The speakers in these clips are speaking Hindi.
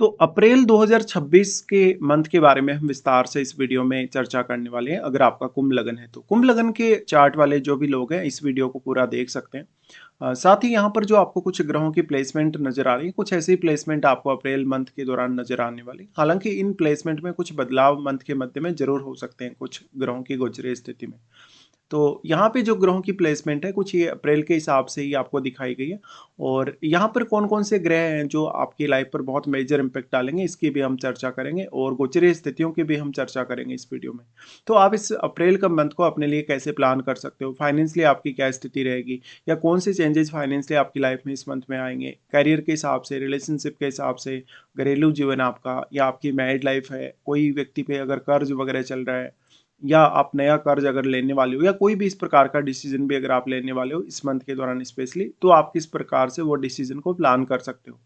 तो अप्रैल 2026 के मंथ के बारे में हम विस्तार से इस वीडियो में चर्चा करने वाले हैं। अगर आपका कुंभ लगन है तो कुंभ लगन के चार्ट वाले जो भी लोग हैं इस वीडियो को पूरा देख सकते हैं। साथ ही यहाँ पर जो आपको कुछ ग्रहों की प्लेसमेंट नजर आ रही है, कुछ ऐसी प्लेसमेंट आपको अप्रैल मंथ के दौरान नजर आने वाली। हालांकि इन प्लेसमेंट में कुछ बदलाव मंथ के मध्य में जरूर हो सकते हैं कुछ ग्रहों की गोचरीय स्थिति में। तो यहाँ पे जो ग्रहों की प्लेसमेंट है कुछ ये अप्रैल के हिसाब से ही आपको दिखाई गई है। और यहाँ पर कौन कौन से ग्रह हैं जो आपकी लाइफ पर बहुत मेजर इंपैक्ट डालेंगे इसकी भी हम चर्चा करेंगे और गोचरीय स्थितियों की भी हम चर्चा करेंगे इस वीडियो में। तो आप इस अप्रैल का मंथ को अपने लिए कैसे प्लान कर सकते हो, फाइनेंशियली आपकी क्या स्थिति रहेगी, या कौन से चेंजेस फाइनेंशियली आपकी लाइफ में इस मंथ में आएंगे, करियर के हिसाब से, रिलेशनशिप के हिसाब से, घरेलू जीवन आपका, या आपकी मैरिड लाइफ है, कोई व्यक्ति पे अगर कर्ज वगैरह चल रहा है, या आप नया कर्ज अगर लेने वाले हो, या कोई भी इस प्रकार का डिसीजन भी अगर आप लेने वाले हो इस मंथ के दौरान स्पेशली, तो आप किस प्रकार से वो डिसीजन को प्लान कर सकते हो।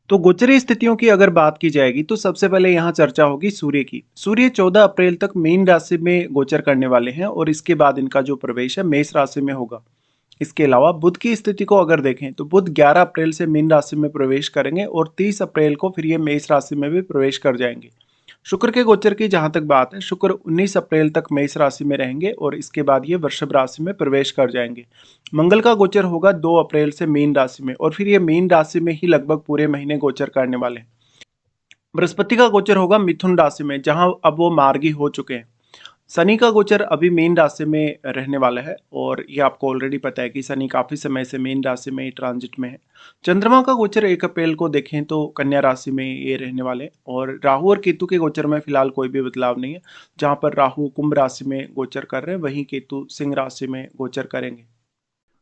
तो गोचरीय स्थितियों की अगर बात की जाएगी तो सबसे पहले यहाँ चर्चा होगी सूर्य की। सूर्य 14 अप्रैल तक मीन राशि में गोचर करने वाले हैं और इसके बाद इनका जो प्रवेश है मेष राशि में होगा। इसके अलावा बुध की स्थिति को अगर देखें तो बुध 11 अप्रैल से मीन राशि में प्रवेश करेंगे और 30 अप्रैल को फिर ये मेष राशि में भी प्रवेश कर जाएंगे। शुक्र के गोचर की जहां तक बात है, शुक्र 19 अप्रैल तक मेष राशि में रहेंगे और इसके बाद ये वृषभ राशि में प्रवेश कर जाएंगे। मंगल का गोचर होगा 2 अप्रैल से मीन राशि में और फिर ये मीन राशि में ही लगभग पूरे महीने गोचर करने वाले हैं। बृहस्पति का गोचर होगा मिथुन राशि में, जहां अब वो मार्गी हो चुके हैं। शनि का गोचर अभी मीन राशि में रहने वाला है और ये आपको ऑलरेडी पता है कि शनि काफी समय से मीन राशि में ट्रांजिट में है। चंद्रमा का गोचर 1 अप्रैल को देखें तो कन्या राशि में ये रहने वाले हैं और राहु और केतु के गोचर में फिलहाल कोई भी बदलाव नहीं है। जहां पर राहु कुंभ राशि में गोचर कर रहे हैं वहीं केतु सिंह राशि में गोचर करेंगे।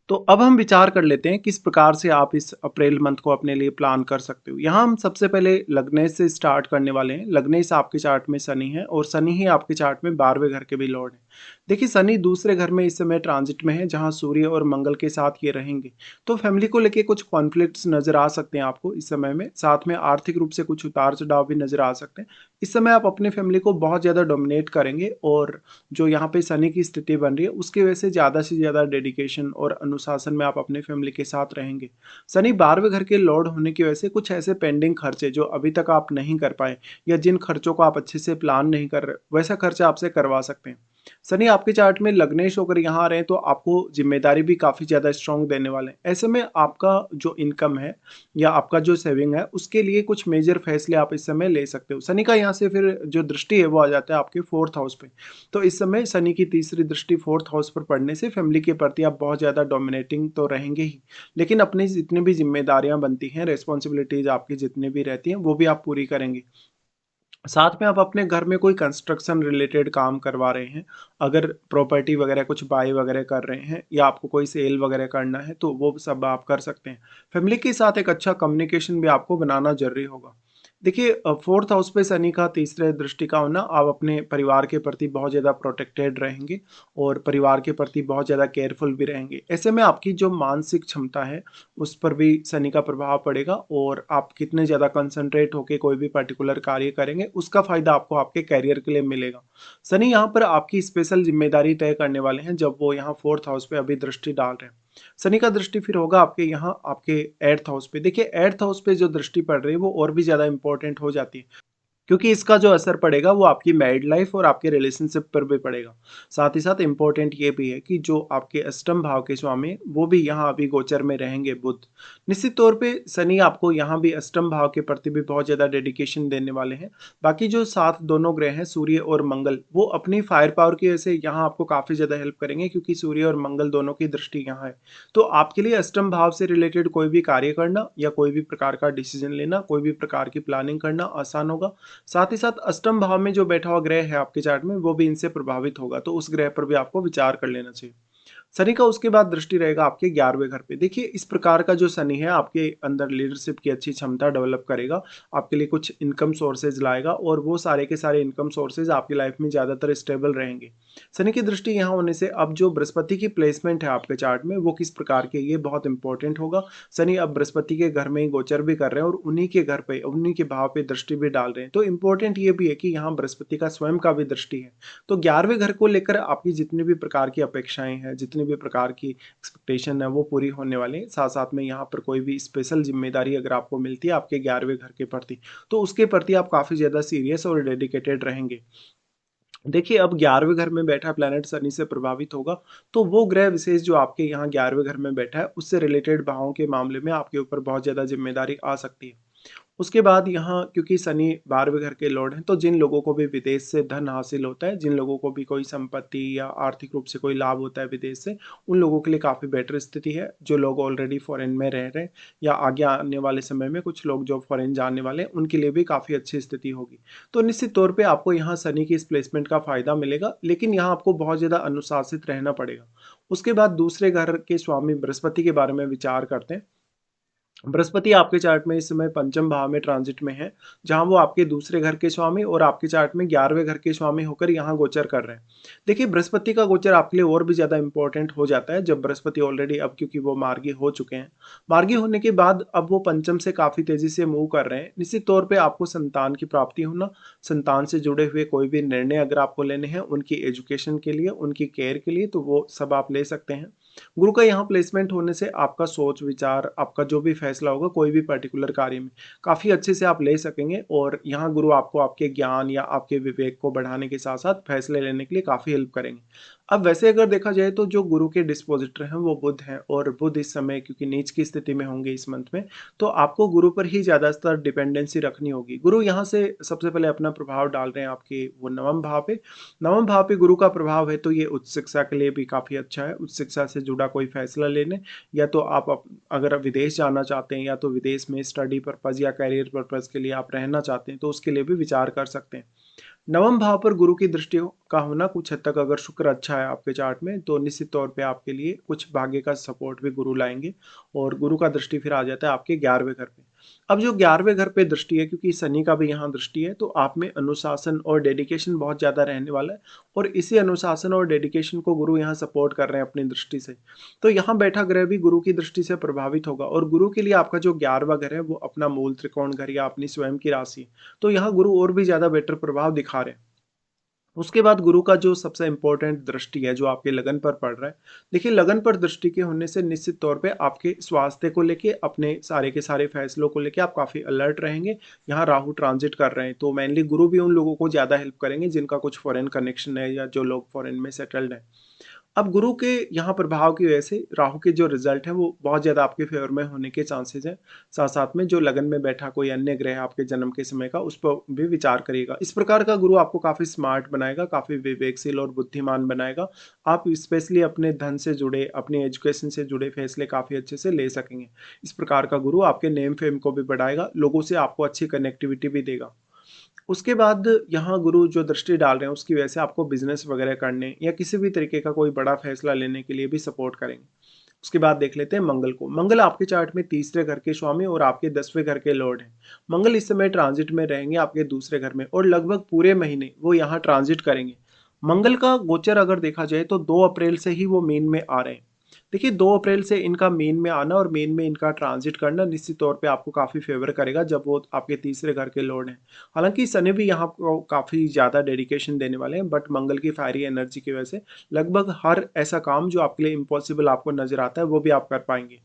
तो अब हम विचार कर लेते हैं किस प्रकार से आप इस अप्रैल मंथ को अपने लिए प्लान कर सकते हो। यहाँ हम सबसे पहले लग्नेश से स्टार्ट करने वाले हैं। लग्नेश आपके चार्ट में शनि है और शनि ही आपके चार्ट में 12वें घर के भी लॉर्ड हैं। देखिए, शनि दूसरे घर में इस समय ट्रांजिट में है जहाँ सूर्य और मंगल के साथ ये रहेंगे। तो फैमिली को लेके कुछ कॉन्फ्लिक्ट्स नजर आ सकते हैं आपको इस समय में, साथ में आर्थिक रूप से कुछ उतार चढ़ाव भी नजर आ सकते हैं। इस समय आप अपनी फैमिली को बहुत ज्यादा डोमिनेट करेंगे और जो यहाँ पे शनि की स्थिति बन रही है उसकी वजह से ज्यादा डेडिकेशन और अनुशासन में आप अपनी फैमिली के साथ रहेंगे। शनि 12वें घर के लॉर्ड होने की वजह से कुछ ऐसे पेंडिंग खर्चे जो अभी तक आप नहीं कर पाए या जिन खर्चों को आप अच्छे से प्लान नहीं कर रहे, वैसा खर्चा आपसे करवा सकते हैं। शनि आपके चार्ट में लग्नेश होकर यहाँ आ रहे हैं तो आपको जिम्मेदारी भी काफी ज्यादा स्ट्रांग देने वाले हैं। ऐसे में आपका जो इनकम है या आपका जो सेविंग है उसके लिए कुछ मेजर फैसले आप इस समय ले सकते हो। शनि का यहाँ से फिर जो दृष्टि है वो आ जाता है आपके 4th हाउस पे। तो इस समय शनि की तीसरी दृष्टि 4th हाउस पर पड़ने से फैमिली के प्रति आप बहुत ज्यादा डोमिनेटिंग तो रहेंगे ही, लेकिन अपनी जितनी भी जिम्मेदारियां बनती हैं, रेस्पॉन्सिबिलिटीज आपकी जितनी भी रहती हैं वो भी आप पूरी करेंगे। साथ में आप अपने घर में कोई कंस्ट्रक्शन रिलेटेड काम करवा रहे हैं, अगर प्रॉपर्टी वगैरह कुछ बाय वगैरह कर रहे हैं या आपको कोई सेल वगैरह करना है तो वो सब आप कर सकते हैं। फैमिली के साथ एक अच्छा कम्युनिकेशन भी आपको बनाना जरूरी होगा। देखिए, 4th हाउस पे शनि का तीसरे दृष्टि का होना, आप अपने परिवार के प्रति बहुत ज़्यादा प्रोटेक्टेड रहेंगे और परिवार के प्रति बहुत ज़्यादा केयरफुल भी रहेंगे। ऐसे में आपकी जो मानसिक क्षमता है उस पर भी शनि का प्रभाव पड़ेगा और आप कितने ज़्यादा कंसंट्रेट होकर कोई भी पर्टिकुलर कार्य करेंगे उसका फायदा आपको आपके कैरियर के लिए मिलेगा। शनि यहाँ पर आपकी स्पेशल जिम्मेदारी तय करने वाले हैं जब वो यहाँ 4th हाउस पे अभी दृष्टि डाल रहे हैं। शनि का दृष्टि फिर होगा आपके यहाँ आपके 8th हाउस पे। देखिए, 8th हाउस पे जो दृष्टि पड़ रही है वो और भी ज्यादा इंपॉर्टेंट हो जाती है क्योंकि इसका जो असर पड़ेगा वो आपकी मैरिड लाइफ और आपके रिलेशनशिप पर भी पड़ेगा। साथ ही साथ इम्पोर्टेंट ये भी है कि जो आपके अष्टम भाव के स्वामी वो भी यहाँ अभी गोचर में रहेंगे बुध। निश्चित तौर पे शनि आपको यहाँ भी अष्टम भाव के प्रति भी बहुत ज़्यादा डेडिकेशन देने वाले हैं। बाकी जो साथ दोनों ग्रह हैं सूर्य और मंगल, वो अपनी फायर पावर की वजह से यहाँ आपको काफ़ी ज़्यादा हेल्प करेंगे क्योंकि सूर्य और मंगल दोनों की दृष्टि यहाँ है। तो आपके लिए अष्टम भाव से रिलेटेड कोई भी कार्य करना या कोई भी प्रकार का डिसीजन लेना, कोई भी प्रकार की प्लानिंग करना आसान होगा। साथ ही साथ अष्टम भाव में जो बैठा हुआ ग्रह है आपके चार्ट में वो भी इनसे प्रभावित होगा, तो उस ग्रह पर भी आपको विचार कर लेना चाहिए। शनि का उसके बाद दृष्टि रहेगा आपके 11वें घर पे। देखिए, इस प्रकार का जो शनि है आपके अंदर लीडरशिप की अच्छी क्षमता डेवलप करेगा, आपके लिए कुछ इनकम सोर्सेज लाएगा और वो सारे के सारे इनकम सोर्सेज आपकी लाइफ में ज्यादातर स्टेबल रहेंगे। शनि की दृष्टि यहाँ होने से अब जो बृहस्पति की प्लेसमेंट है आपके चार्ट में वो किस प्रकार की है, ये बहुत इंपॉर्टेंट होगा। शनि अब बृहस्पति के घर में ही गोचर भी कर रहे हैं और उन्हीं के घर पे, उन्हीं के भाव पे दृष्टि भी डाल रहे हैं। तो इंपॉर्टेंट ये भी है कि यहाँ बृहस्पति का स्वयं का भी दृष्टि है। तो 11वें घर को लेकर आपकी जितनी भी प्रकार की अपेक्षाएं हैं, जितनी जितनी भी प्रकार की एक्सपेक्टेशन है वो पूरी होने वाली है। साथ साथ में यहाँ पर कोई भी स्पेशल जिम्मेदारी अगर आपको मिलती है आपके 11वें घर के प्रति, तो उसके प्रति आप काफ़ी ज़्यादा सीरियस और डेडिकेटेड रहेंगे। देखिए, अब 11वें घर में बैठा प्लैनेट शनि से प्रभावित होगा, तो वो ग्रह विशेष जो आपके यहाँ 11वें घर में बैठा है, उससे रिलेटेड भावों के मामले में आपके ऊपर बहुत ज़्यादा ज़िम्मेदारी आ सकती है। उसके बाद यहाँ क्योंकि शनि 12वें घर के लॉर्ड हैं, तो जिन लोगों को भी विदेश से धन हासिल होता है, जिन लोगों को भी कोई संपत्ति या आर्थिक रूप से कोई लाभ होता है विदेश से, उन लोगों के लिए काफ़ी बेटर स्थिति है। जो लोग ऑलरेडी फॉरेन में रह रहे हैं या आगे आने वाले समय में कुछ लोग जो फॉरेन जाने वाले हैं, उनके लिए भी काफ़ी अच्छी स्थिति होगी। तो निश्चित तौर पे आपको यहाँ शनि की इस प्लेसमेंट का फ़ायदा मिलेगा, लेकिन यहाँ आपको बहुत ज़्यादा अनुशासित रहना पड़ेगा। उसके बाद दूसरे घर के स्वामी बृहस्पति के बारे में विचार करते हैं। बृहस्पति आपके चार्ट में इस समय पंचम भाव में ट्रांजिट में है, जहां वो आपके दूसरे घर के स्वामी और आपके चार्ट में 11वें घर के स्वामी होकर यहां गोचर कर रहे हैं। देखिए, बृहस्पति का गोचर आपके लिए और भी ज्यादा इंपॉर्टेंट हो जाता है जब बृहस्पति ऑलरेडी अब क्योंकि वो मार्गी हो चुके हैं। मार्गी होने के बाद अब वो पंचम से काफी तेजी से मूव कर रहे हैं। निश्चित तौर पर आपको संतान की प्राप्ति होना, संतान से जुड़े हुए कोई भी निर्णय अगर आपको लेने हैं उनकी एजुकेशन के लिए, उनकी केयर के लिए, तो वो सब आप ले सकते हैं। गुरु का यहाँ प्लेसमेंट होने से आपका सोच विचार, आपका जो भी फैसला होगा कोई भी पर्टिकुलर कार्य में काफ़ी अच्छे से आप ले सकेंगे, और यहाँ गुरु आपको आपके ज्ञान या आपके विवेक को बढ़ाने के साथ साथ फैसले लेने के लिए काफ़ी हेल्प करेंगे। अब वैसे अगर देखा जाए तो जो गुरु के डिस्पोजिटर हैं वो बुध हैं, और बुध इस समय क्योंकि नीच की स्थिति में होंगे इस मंथ में, तो आपको गुरु पर ही ज़्यादातर डिपेंडेंसी रखनी होगी। गुरु यहाँ से सबसे पहले अपना प्रभाव डाल रहे हैं आपके वो नवम भाव पे। नवम भाव पे गुरु का प्रभाव है, तो ये उच्च शिक्षा के लिए भी काफ़ी अच्छा है। उच्च शिक्षा से जुड़ा कोई फैसला लेने, या तो आप अगर विदेश जाना चाहते हैं, या तो विदेश में स्टडी पर्पज़ या करियर पर्पज़ के लिए आप रहना चाहते हैं, तो उसके लिए भी विचार कर सकते हैं। नवम भाव पर गुरु की दृष्टि का होना कुछ हद तक, अगर शुक्र अच्छा है आपके चार्ट में, तो निश्चित तौर पे आपके लिए कुछ भाग्य का सपोर्ट भी गुरु लाएंगे, और गुरु का दृष्टि फिर आ जाता है आपके 11वें घर पे। अब जो 11वें घर पे दृष्टि है, क्योंकि शनि का भी यहाँ दृष्टि है, तो आप में अनुशासन और डेडिकेशन बहुत ज़्यादा रहने वाला है, और इसी अनुशासन और डेडिकेशन को गुरु यहाँ सपोर्ट कर रहे हैं अपनी दृष्टि से। तो यहाँ बैठा ग्रह भी गुरु की दृष्टि से प्रभावित होगा, और गुरु के लिए आपका जो 11वां घर है वो अपना मूल त्रिकोण घर या अपनी स्वयं की राशि है। तो यहाँ गुरु और भी ज़्यादा बेटर प्रभाव दिखा रहे हैं। उसके बाद गुरु का जो सबसे इम्पोर्टेंट दृष्टि है जो आपके लगन पर पड़ रहा है। देखिए, लगन पर दृष्टि के होने से निश्चित तौर पे आपके स्वास्थ्य को लेके, अपने सारे के सारे फैसलों को लेके आप काफ़ी अलर्ट रहेंगे। यहाँ राहु ट्रांजिट कर रहे हैं, तो मेनली गुरु भी उन लोगों को ज़्यादा हेल्प करेंगे जिनका कुछ फॉरेन कनेक्शन है या जो लोग फॉरेन में सेटल्ड हैं। अब गुरु के यहाँ प्रभाव की वजह से राहु के जो रिजल्ट है वो बहुत ज़्यादा आपके फेवर में होने के चांसेस हैं। साथ साथ में जो लगन में बैठा कोई अन्य ग्रह आपके जन्म के समय का, उस पर भी विचार करिएगा। इस प्रकार का गुरु आपको काफ़ी स्मार्ट बनाएगा, काफ़ी विवेकशील और बुद्धिमान बनाएगा। आप स्पेशली अपने धन से जुड़े, अपनी एजुकेशन से जुड़े फैसले काफ़ी अच्छे से ले सकेंगे। इस प्रकार का गुरु आपके नेम फेम को भी बढ़ाएगा, लोगों से आपको अच्छी कनेक्टिविटी भी देगा। उसके बाद यहाँ गुरु जो दृष्टि डाल रहे हैं उसकी वजह से आपको बिजनेस वगैरह करने या किसी भी तरीके का कोई बड़ा फैसला लेने के लिए भी सपोर्ट करेंगे। उसके बाद देख लेते हैं मंगल को। मंगल आपके चार्ट में तीसरे घर के स्वामी और आपके 10वें घर के लॉर्ड हैं। मंगल इस समय ट्रांजिट में रहेंगे आपके दूसरे घर में, और लगभग पूरे महीने वो यहाँ ट्रांजिट करेंगे। मंगल का गोचर अगर देखा जाए तो 2 अप्रैल से ही वो मीन में आ रहे हैं। देखिए, 2 अप्रैल से इनका मीन में आना और मीन में इनका ट्रांजिट करना निश्चित तौर पे आपको काफ़ी फेवर करेगा, जब वो आपके तीसरे घर के लॉर्ड हैं। हालांकि शनि भी यहाँ को काफ़ी ज़्यादा डेडिकेशन देने वाले हैं, बट मंगल की फायरी एनर्जी की वजह से लगभग हर ऐसा काम जो आपके लिए इम्पॉसिबल आपको नजर आता है वो भी आप कर पाएंगे।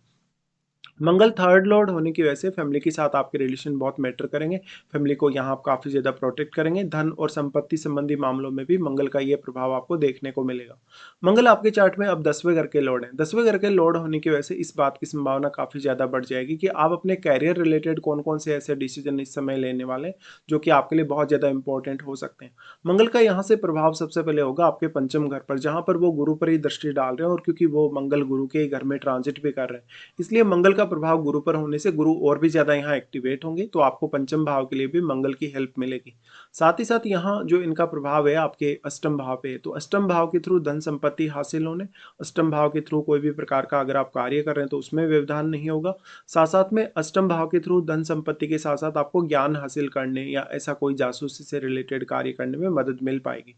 मंगल थर्ड लॉर्ड होने की वजह से फैमिली के साथ आपके रिलेशन बहुत मैटर करेंगे। फैमिली को यहाँ आप काफ़ी ज़्यादा प्रोटेक्ट करेंगे। धन और संपत्ति संबंधी मामलों में भी मंगल का ये प्रभाव आपको देखने को मिलेगा। मंगल आपके चार्ट में अब 10वें घर के लॉर्ड हैं। 10वें घर के लॉर्ड होने की वजह से इस बात की संभावना काफ़ी ज़्यादा बढ़ जाएगी कि आप अपने कैरियर रिलेटेड कौन कौन से ऐसे डिसीजन इस समय लेने वाले हैं जो कि आपके लिए बहुत ज़्यादा इंपॉर्टेंट हो सकते हैं। मंगल का यहाँ से प्रभाव सबसे पहले होगा आपके पंचम घर पर, जहाँ पर वो गुरु पर ही दृष्टि डाल रहे हैं, और क्योंकि वो मंगल गुरु के ही घर में ट्रांजिट भी कर रहे हैं, इसलिए मंगल का प्रभाव गुरु पर होने से गुरु और भी ज्यादा यहाँ एक्टिवेट होंगे, तो आपको पंचम भाव के लिए भी मंगल की हेल्प मिलेगी। साथ ही साथ यहाँ जो इनका प्रभाव है आपके अष्टम भाव पे, तो अष्टम भाव के थ्रू धन संपत्ति हासिल होने, अष्टम भाव के थ्रू कोई भी प्रकार का अगर आप कार्य कर रहे हैं तो उसमें व्यवधान नहीं होगा। साथ साथ में अष्टम भाव के थ्रू धन संपत्ति के साथ साथ आपको ज्ञान हासिल करने या ऐसा कोई जासूसी से रिलेटेड कार्य करने में मदद मिल पाएगी।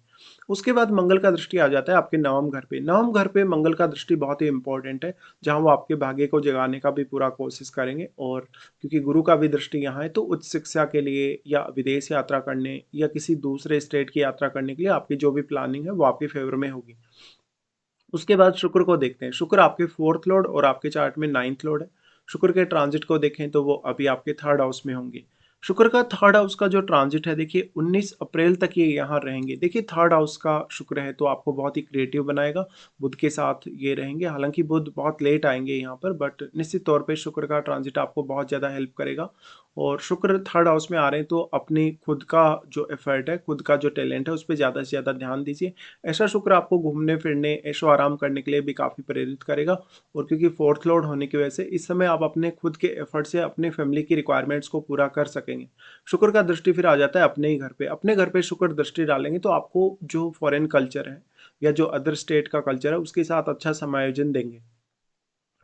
उसके बाद मंगल का दृष्टि आ जाता है आपके नवम घर पे। नवम घर पे मंगल का दृष्टि बहुत ही इंपॉर्टेंट है, जहां वो आपके भाग्य को जगाने का भी पूरा कोशिश करेंगे, और क्योंकि गुरु का भी दृष्टि यहाँ है, तो उच्च शिक्षा के लिए या विदेश यात्रा करने या किसी दूसरे स्टेट की यात्रा करने के लिए आपकी जो भी प्लानिंग है वो आपके फेवर में होगी। उसके बाद शुक्र को देखते हैं। शुक्र आपके 4th लॉर्ड और आपके चार्ट में 9th लॉर्ड है। शुक्र के ट्रांजिट को देखें तो वो अभी आपके 3rd हाउस में होंगे। शुक्र का 3rd हाउस का जो ट्रांजिट है, देखिए 19 अप्रैल तक ये यहाँ रहेंगे। देखिए 3rd हाउस का शुक्र है तो आपको बहुत ही क्रिएटिव बनाएगा। बुध के साथ ये रहेंगे, हालांकि बुध बहुत लेट आएंगे यहाँ पर, बट निश्चित तौर पे शुक्र का ट्रांजिट आपको बहुत ज़्यादा हेल्प करेगा। और शुक्र 3rd हाउस में आ रहे हैं तो अपनी खुद का जो एफर्ट है, खुद का जो टैलेंट है, उस पर ज़्यादा से ज़्यादा ध्यान दीजिए। ऐसा शुक्र आपको घूमने फिरने, ऐशो आराम करने के लिए भी काफ़ी प्रेरित करेगा। और क्योंकि 4th लॉर्ड होने की वजह से इस समय आप अपने खुद के एफर्ट से अपने फैमिली की रिक्वायरमेंट्स को पूरा कर सकेंगे। शुक्र का दृष्टि फिर आ जाता है अपने ही घर पे। अपने घर पे शुक्र दृष्टि डालेंगे तो आपको जो फॉरेन कल्चर है या जो अदर स्टेट का कल्चर है उसके साथ अच्छा समायोजन देंगे।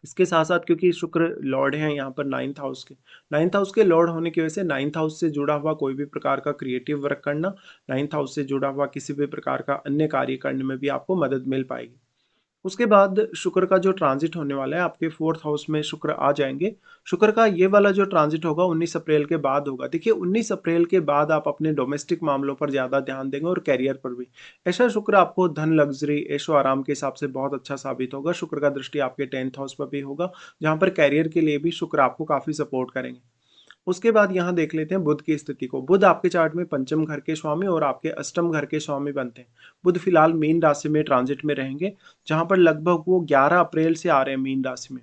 इसके साथ साथ क्योंकि शुक्र लॉर्ड हैं यहाँ पर 9th हाउस के, 9th हाउस के लॉर्ड होने की वजह से 9th हाउस से जुड़ा हुआ कोई भी प्रकार का क्रिएटिव वर्क करना, 9th हाउस से जुड़ा हुआ किसी भी प्रकार का अन्य कार्य करने में भी आपको मदद मिल पाएगी। उसके बाद शुक्र का जो ट्रांजिट होने वाला है, आपके 4th हाउस में शुक्र आ जाएंगे। शुक्र का ये वाला जो ट्रांजिट होगा 19 अप्रैल के बाद होगा। देखिए 19 अप्रैल के बाद आप अपने डोमेस्टिक मामलों पर ज़्यादा ध्यान देंगे और करियर पर भी। ऐसा शुक्र आपको धन, लग्जरी, ऐशो आराम के हिसाब से बहुत अच्छा साबित होगा। शुक्र का दृष्टि आपके 10th हाउस पर भी होगा, जहाँ पर करियर के लिए भी शुक्र आपको काफ़ी सपोर्ट करेंगे। उसके बाद यहाँ देख लेते हैं बुध की स्थिति को। बुध आपके चार्ट में पंचम घर के स्वामी और आपके अष्टम घर के स्वामी बनते हैं। बुध फिलहाल मीन राशि में ट्रांजिट में रहेंगे, जहां पर लगभग वो 11 अप्रैल से आ रहे हैं मीन राशि में।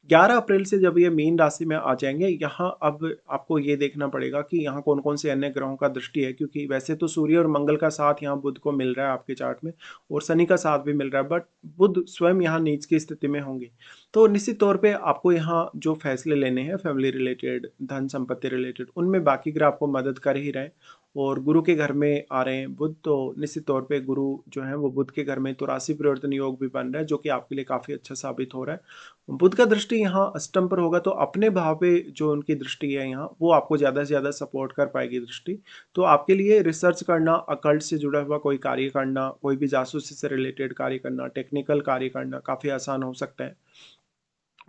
11 अप्रैल से जब ये मीन राशि में आ जाएंगे, यहाँ अब आपको ये देखना पड़ेगा कि यहाँ कौन कौन से अन्य ग्रहों का दृष्टि है, क्योंकि वैसे तो सूर्य और मंगल का साथ यहाँ बुध को मिल रहा है आपके चार्ट में, और शनि का साथ भी मिल रहा है, बट बुध स्वयं यहाँ नीच की स्थिति में होंगे। तो निश्चित तौर पे आपको यहाँ जो फैसले लेने हैं फैमिली रिलेटेड, धन संपत्ति रिलेटेड, उनमें बाकी ग्रह आपको मदद कर ही रहे हैं। और गुरु के घर में आ रहे हैं बुध, तो निश्चित तौर पे गुरु जो है वो बुध के घर में तो राशि परिवर्तन योग भी बन रहा है, जो कि आपके लिए काफ़ी अच्छा साबित हो रहा है। बुध का दृष्टि यहाँ अष्टम पर होगा, तो अपने भाव पे जो उनकी दृष्टि है यहाँ, वो आपको ज़्यादा से ज़्यादा सपोर्ट कर पाएगी दृष्टि। तो आपके लिए रिसर्च करना, अकल्ट से जुड़ा हुआ कोई कार्य करना, कोई भी जासूसी से रिलेटेड कार्य करना, टेक्निकल कार्य करना काफ़ी आसान हो सकता है।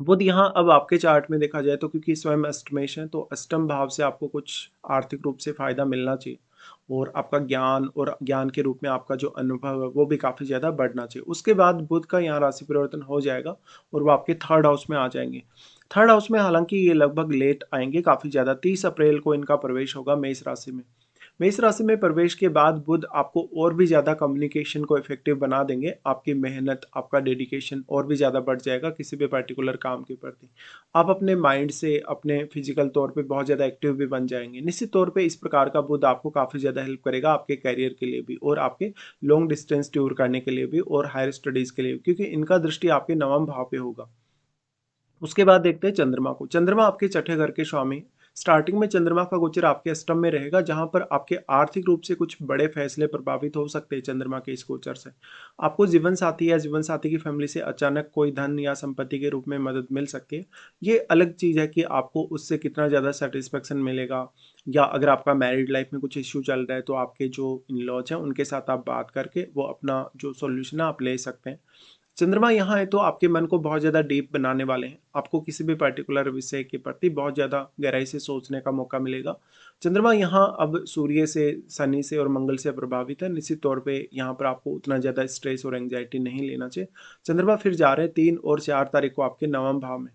बुध यहाँ अब आपके चार्ट में देखा जाए तो, क्योंकि स्वयं अष्टमेश है, तो अष्टम भाव से आपको कुछ आर्थिक रूप से फायदा मिलना चाहिए, और आपका ज्ञान और ज्ञान के रूप में आपका जो अनुभव है वो भी काफ़ी ज़्यादा बढ़ना चाहिए। उसके बाद बुध का यहाँ राशि परिवर्तन हो जाएगा और वो आपके 3rd हाउस में आ जाएंगे। 3rd हाउस में हालांकि ये लगभग लेट आएंगे काफ़ी ज़्यादा, 30 अप्रैल को इनका प्रवेश होगा मेष राशि में। मेष राशि में प्रवेश के बाद बुध आपको और भी ज़्यादा कम्युनिकेशन को इफेक्टिव बना देंगे। आपकी मेहनत, आपका डेडिकेशन और भी ज़्यादा बढ़ जाएगा किसी भी पर्टिकुलर काम के प्रति। आप अपने माइंड से, अपने फिजिकल तौर पे बहुत ज़्यादा एक्टिव भी बन जाएंगे। निश्चित तौर पे इस प्रकार का बुध आपको काफ़ी ज़्यादा हेल्प करेगा आपके करियर के लिए भी, और आपके लॉन्ग डिस्टेंस टूर करने के लिए भी, और हायर स्टडीज़ के लिए भी, क्योंकि इनका दृष्टि आपके 9वें भाव पे होगा। उसके बाद देखते हैं चंद्रमा को। चंद्रमा आपके छठे घर के स्वामी। स्टार्टिंग में चंद्रमा का गोचर आपके अष्टम में रहेगा, जहां पर आपके आर्थिक रूप से कुछ बड़े फैसले प्रभावित हो सकते हैं चंद्रमा के इस गोचर से। आपको जीवन साथी या जीवन साथी की फैमिली से अचानक कोई धन या संपत्ति के रूप में मदद मिल सकती है। ये अलग चीज़ है कि आपको उससे कितना ज़्यादा सेटिस्फेक्शन मिलेगा, या अगर आपका मैरिड लाइफ में कुछ इश्यू चल रहा है तो आपके जो इन लॉज हैं उनके साथ आप बात करके वो अपना जो सोल्यूशन है आप ले सकते हैं। चंद्रमा यहाँ है तो आपके मन को बहुत ज़्यादा डीप बनाने वाले हैं। आपको किसी भी पर्टिकुलर विषय के प्रति बहुत ज़्यादा गहराई से सोचने का मौका मिलेगा। चंद्रमा यहाँ अब सूर्य से, शनि से और मंगल से प्रभावित है। निश्चित तौर पे यहाँ पर आपको उतना ज़्यादा स्ट्रेस और एंग्जाइटी नहीं लेना चाहिए। चंद्रमा फिर जा रहे हैं 3 और 4 तारीख को आपके 9वें भाव में।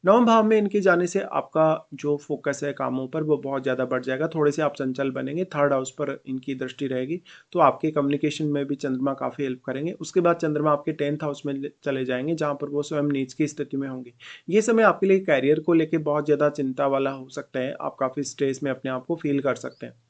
9वें भाव में इनके जाने से आपका जो फोकस है कामों पर वो बहुत ज़्यादा बढ़ जाएगा। थोड़े से आप चंचल बनेंगे। 3rd हाउस पर इनकी दृष्टि रहेगी, तो आपके कम्युनिकेशन में भी चंद्रमा काफ़ी हेल्प करेंगे। उसके बाद चंद्रमा आपके 10th हाउस में चले जाएंगे, जहाँ पर वो स्वयं नीच की स्थिति में होंगे। ये समय आपके लिए करियर को लेकर बहुत ज़्यादा चिंता वाला हो सकता है। आप काफ़ी स्ट्रेस में अपने आप को फील कर सकते हैं।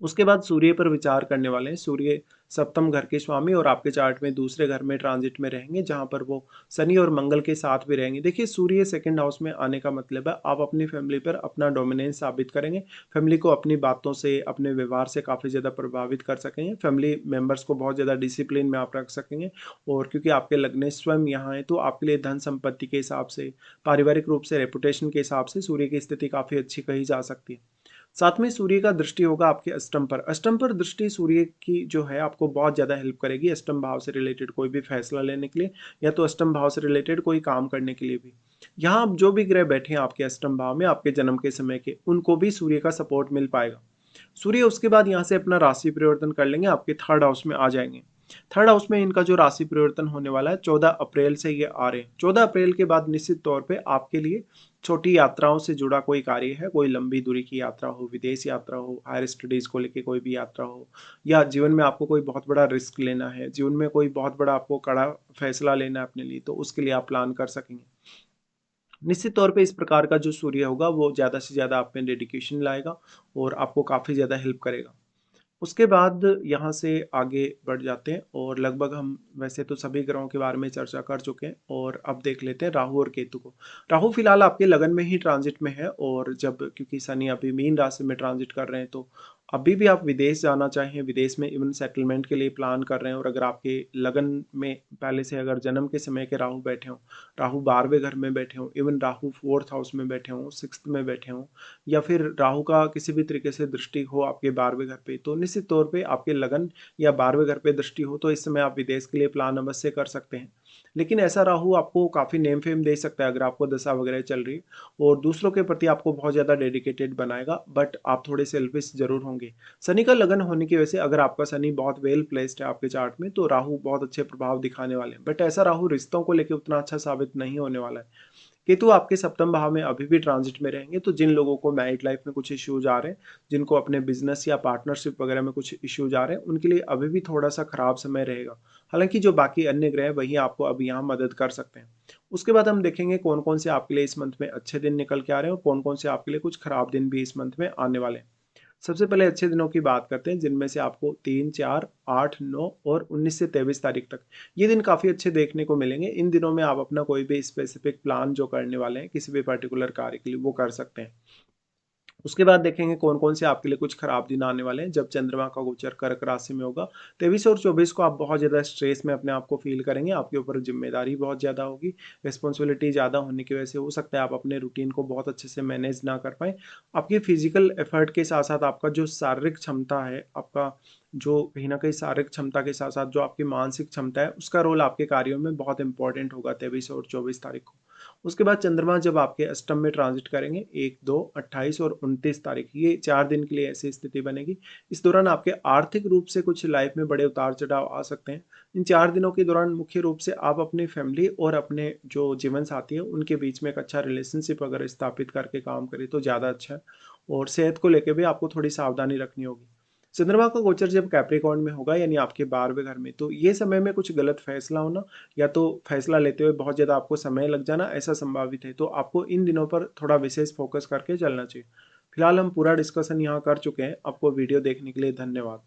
उसके बाद सूर्य पर विचार करने वाले हैं। सूर्य सप्तम घर के स्वामी और आपके चार्ट में दूसरे घर में ट्रांजिट में रहेंगे, जहां पर वो शनि और मंगल के साथ भी रहेंगे। देखिए सूर्य 2nd हाउस में आने का मतलब है आप अपनी फैमिली पर अपना डोमिनेंस साबित करेंगे। फैमिली को अपनी बातों से, अपने व्यवहार से काफ़ी ज़्यादा प्रभावित कर सकेंगे। फैमिली मेम्बर्स को बहुत ज़्यादा डिसिप्लिन में आप रख सकेंगे। और क्योंकि आपके लग्न स्वयं यहाँ है, तो आपके लिए धन संपत्ति के हिसाब से, पारिवारिक रूप से, रेपुटेशन के हिसाब से सूर्य की स्थिति काफ़ी अच्छी कही जा सकती है। साथ में सूर्य का दृष्टि होगा आपके अष्टम पर। अष्टम पर दृष्टि सूर्य की जो है आपको बहुत ज़्यादा हेल्प करेगी अष्टम भाव से रिलेटेड कोई भी फैसला लेने के लिए, या तो अष्टम भाव से रिलेटेड कोई काम करने के लिए भी। यहाँ आप जो भी ग्रह बैठे हैं आपके अष्टम भाव में आपके जन्म के समय के, उनको भी सूर्य का सपोर्ट मिल पाएगा। सूर्य उसके बाद यहाँ से अपना राशि परिवर्तन कर लेंगे, आपके 3rd हाउस में आ जाएंगे। थर्ड हाउस में इनका जो राशि परिवर्तन होने वाला है 14 अप्रैल से ये आ रहे हैं। 14 अप्रैल के बाद निश्चित तौर पे आपके लिए छोटी यात्राओं से जुड़ा कोई कार्य है, कोई लंबी दूरी की यात्रा हो, विदेश यात्रा हो, हायर स्टडीज को लेके कोई भी यात्रा हो, या जीवन में आपको कोई बहुत बड़ा रिस्क लेना है, जीवन में कोई बहुत बड़ा आपको कड़ा फैसला लेना है अपने लिए, तो उसके लिए आप प्लान कर सकेंगे। निश्चित तौर पे इस प्रकार का जो सूर्य होगा वो ज़्यादा से ज़्यादा आप में डेडिकेशन लाएगा और आपको काफ़ी ज़्यादा हेल्प करेगा। उसके बाद यहाँ से आगे बढ़ जाते हैं और लगभग हम वैसे तो सभी ग्रहों के बारे में चर्चा कर चुके हैं और अब देख लेते हैं राहु और केतु को। राहु फिलहाल आपके लगन में ही ट्रांजिट में है और जब क्योंकि शनि अभी मीन राशि में ट्रांजिट कर रहे हैं तो अभी भी आप विदेश जाना चाहें, विदेश में इवन सेटलमेंट के लिए प्लान कर रहे हैं और अगर आपके लगन में पहले से अगर जन्म के समय के राहु बैठे हों, राहु 12वें घर में बैठे हों, इवन राहु 4th हाउस में बैठे हों, 6th में बैठे हों, या फिर राहु का किसी भी तरीके से दृष्टि हो आपके 12वें घर पे, तो निश्चित तौर पे आपके लगन या 12वें घर पे दृष्टि हो तो इस समय आप विदेश के लिए प्लान अवश्य कर सकते हैं। लेकिन ऐसा राहु आपको काफ़ी नेम फेम दे सकता है अगर आपको दशा वगैरह चल रही है और दूसरों के प्रति आपको बहुत ज़्यादा डेडिकेटेड बनाएगा, बट आप थोड़े सेल्फिश जरूर होंगे। शनि का लगन होने की वजह से अगर आपका शनि बहुत वेल प्लेस्ड है आपके चार्ट में तो राहु बहुत अच्छे प्रभाव दिखाने वाले हैं, बट ऐसा राहु रिश्तों को लेकर उतना अच्छा साबित नहीं होने वाला है। केतु आपके सप्तम भाव में अभी भी ट्रांजिट में रहेंगे, तो जिन लोगों को मैरिड लाइफ में कुछ इश्यूज आ रहे हैं, जिनको अपने बिजनेस या पार्टनरशिप वगैरह में कुछ इश्यूज आ रहे हैं, उनके लिए अभी भी थोड़ा सा खराब समय रहेगा। हालांकि जो बाकी अन्य ग्रह हैं वही आपको अब यहाँ मदद कर सकते हैं। उसके बाद हम देखेंगे कौन कौन से आपके लिए इस मंथ में अच्छे दिन निकल के आ रहे हैं और कौन कौन से आपके लिए कुछ खराब दिन भी इस मंथ में आने वाले हैं। सबसे पहले अच्छे दिनों की बात करते हैं जिनमें से आपको 3, 4, 8, 9 और 19 से 23 तारीख तक ये दिन काफ़ी अच्छे देखने को मिलेंगे। इन दिनों में आप अपना कोई भी स्पेसिफिक प्लान जो करने वाले हैं किसी भी पर्टिकुलर कार्य के लिए वो कर सकते हैं। उसके बाद देखेंगे कौन कौन से आपके लिए कुछ खराब दिन आने वाले हैं जब चंद्रमा का गोचर कर्क राशि में होगा। 23 और 24 को आप बहुत ज़्यादा स्ट्रेस में अपने आप को फील करेंगे, आपके ऊपर जिम्मेदारी बहुत ज़्यादा होगी, रिस्पॉन्सिबिलिटी ज़्यादा होने की वजह से हो सकता है आप अपने रूटीन को बहुत अच्छे से मैनेज ना कर पाएँ। आपकी फिजिकल एफर्ट के साथ साथ आपका जो शारीरिक क्षमता है, आपका जो कहीं ना कहीं शारीरिक क्षमता के साथ साथ जो आपकी मानसिक क्षमता है उसका रोल आपके कार्यों में बहुत इंपॉर्टेंट होगा 23 और 24 तारीख को। उसके बाद चंद्रमा जब आपके अष्टम में ट्रांजिट करेंगे 1, 2, 28 और 29 तारीख, ये 4 दिन के लिए ऐसी स्थिति बनेगी। इस दौरान आपके आर्थिक रूप से कुछ लाइफ में बड़े उतार चढ़ाव आ सकते हैं। इन 4 दिनों के दौरान मुख्य रूप से आप अपनी फैमिली और अपने जो जीवन साथी है उनके बीच में एक अच्छा रिलेशनशिप अगर स्थापित करके काम करें तो ज़्यादा अच्छा है और सेहत को लेकर भी आपको थोड़ी सावधानी रखनी होगी। चंद्रमा का गोचर जब कैप्रिकॉर्न में होगा यानी आपके 12वें घर में, तो ये समय में कुछ गलत फैसला होना या तो फैसला लेते हुए बहुत ज़्यादा आपको समय लग जाना ऐसा संभावित है, तो आपको इन दिनों पर थोड़ा विशेष फोकस करके चलना चाहिए। फिलहाल हम पूरा डिस्कशन यहाँ कर चुके हैं। आपको वीडियो देखने के लिए धन्यवाद।